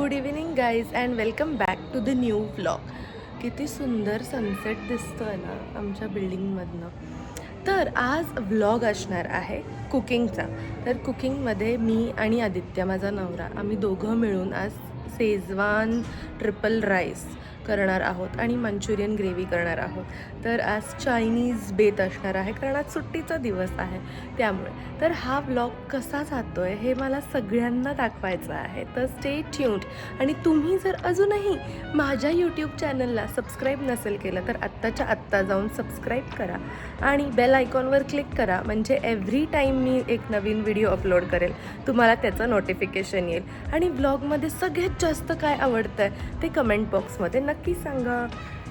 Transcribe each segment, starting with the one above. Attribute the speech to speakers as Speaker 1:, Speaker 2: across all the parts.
Speaker 1: Good evening guys and welcome back to the new vlog. किती सुंदर sunset दिसतोय ना आमच्या बिल्डिंगमधनं. तर आज व्लॉग असणार आहे कुकिंगचा. तर कुकिंगमध्ये मी आणि आदित्य माझा नवरा आम्ही दोघं मिळून आज शेजवान ट्रिपल राईस करणार आहोत आणि मंचुरियन ग्रेव्ही करणार आहोत. तर आज चायनीज बेत असणार आहे कारण आज सुट्टीचा दिवस आहे त्यामुळे. तर हा व्लॉग कसा जातो आहे हे मला सगळ्यांना दाखवायचं आहे. तर स्टे ट्यून्ड. आणि तुम्ही जर अजूनही माझ्या यूट्यूब चॅनलला सबस्क्राईब नसेल केलं तर आत्ताच्या आत्ता जाऊन सबस्क्राईब करा आणि बेल आयकॉनवर क्लिक करा, म्हणजे एव्हरी टाईम मी एक नवीन व्हिडिओ अपलोड करेल तुम्हाला त्याचं नोटिफिकेशन येईल. आणि व्लॉगमध्ये सगळ्यात जास्त काय आवडतं आहे ते कमेंट बॉक्समध्ये नक्की सांगा.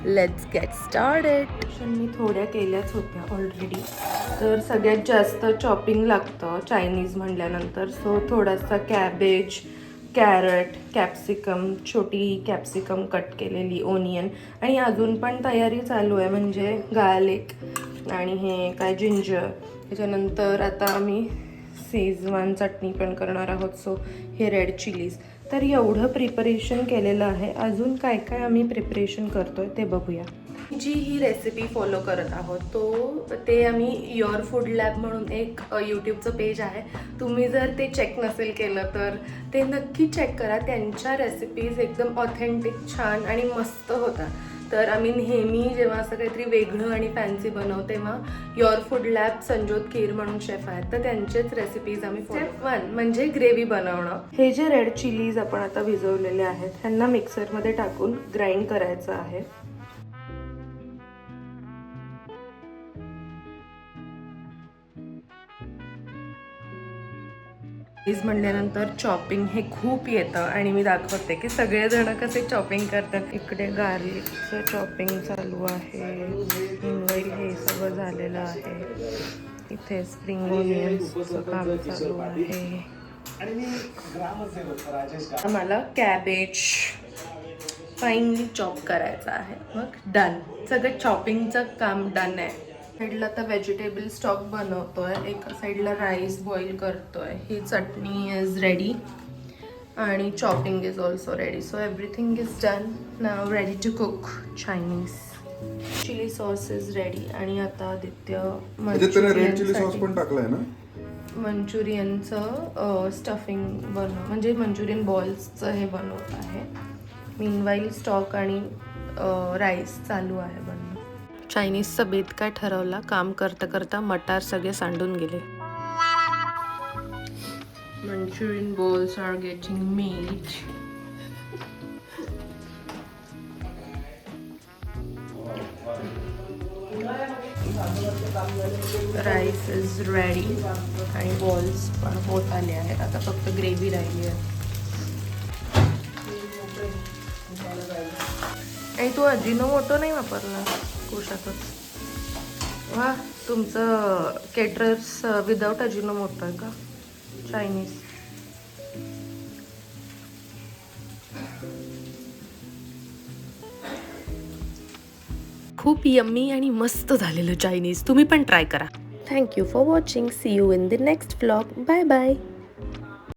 Speaker 1: Let's get started. मी थोड्या केल्याच होत्या ऑलरेडी. तर सगळ्यात जास्त चॉपिंग लागतं चायनीज म्हटल्यानंतर. सो थोडासा कॅबेज, कॅरट, कॅप्सिकम, छोटी कॅप्सिकम कट केलेली, ओनियन आणि अजून पण तयारी चालू आहे म्हणजे गार्लिक आणि हे काय जिंजर. त्याच्यानंतर आता आम्ही शेजवान चटणी पण करणार आहोत. सो हे रेड चिलीज. तर एवढं प्रिपरेशन केलेलं आहे. अजून काय काय आम्ही प्रिपरेशन करतोय ते बघूया. जी ही रेसिपी फॉलो करत आहोत ते आम्ही युअर फूड लॅब म्हणून एक यूट्यूबचं पेज आहे. तुम्ही जर ते चेक नसेल केलं तर ते नक्की चेक करा. त्यांच्या रेसिपीज एकदम ऑथेंटिक, छान आणि मस्त होतात. तर आम्ही नेहमी जेव्हा असं काहीतरी वेगळं आणि फॅन्सी बनवतो तेव्हा युअर फूड लॅब संजोत खीर म्हणून शेफ आहेत तर त्यांचेच रेसिपीज आम्ही स्टेप 1 म्हणजे ग्रेव्ही बनवणं. हे जे रेड चिलीज आपण आता भिजवलेले आहेत ह्यांना मिक्सरमध्ये टाकून ग्राइंड करायचं आहे. चीज म्हणल्यानंतर चॉपिंग हे खूप येतं आणि मी दाखवते की सगळेजण कसे चॉपिंग करतात. इकडे गार्लिकचं चॉपिंग चालू आहे, हिंगई हे सगळं झालेलं आहे. इथे स्प्रिंग ओनियन्सचं काम चालू आहे. आम्हाला कॅबेज फाईनली चॉप करायचं आहे. मग डन, सगळं चॉपिंगचं काम डन आहे. साईडला तर व्हेजिटेबल स्टॉक बनवतोय, एका साईडला राईस बॉईल करतोय. ही चटणी इज रेडी आणि chopping is also ready. So everything is done. Now ready to cook Chinese. Chili sauce is ready आणि आता आदित्य मंचुरियनचं स्टफिंग म्हणजे मंचुरियन बॉल्सचं हे बनवत आहे. मीनवाईल स्टॉक आणि राईस चालू आहे बनवणं. चायनीजचा बेत काय ठरवला, काम करता करता मटार सगळे सांडून गेले. Manchurian balls are getting made. Rice is ready आणि बॉल्स पण होत आले आहेत. आता फक्त ग्रेव्ही राहिली आहे. आणि तू अजिनोमोटो नाही वापरला कुशातच. वा, तुमचं केटरर्स विदाउट अजिनोमोटो आहे का चायनीज? खूप यम्मी आणि मस्त झालेलं चायनीज. तुम्ही पण ट्राय करा. Thank you for watching. See you in the next vlog. Bye bye.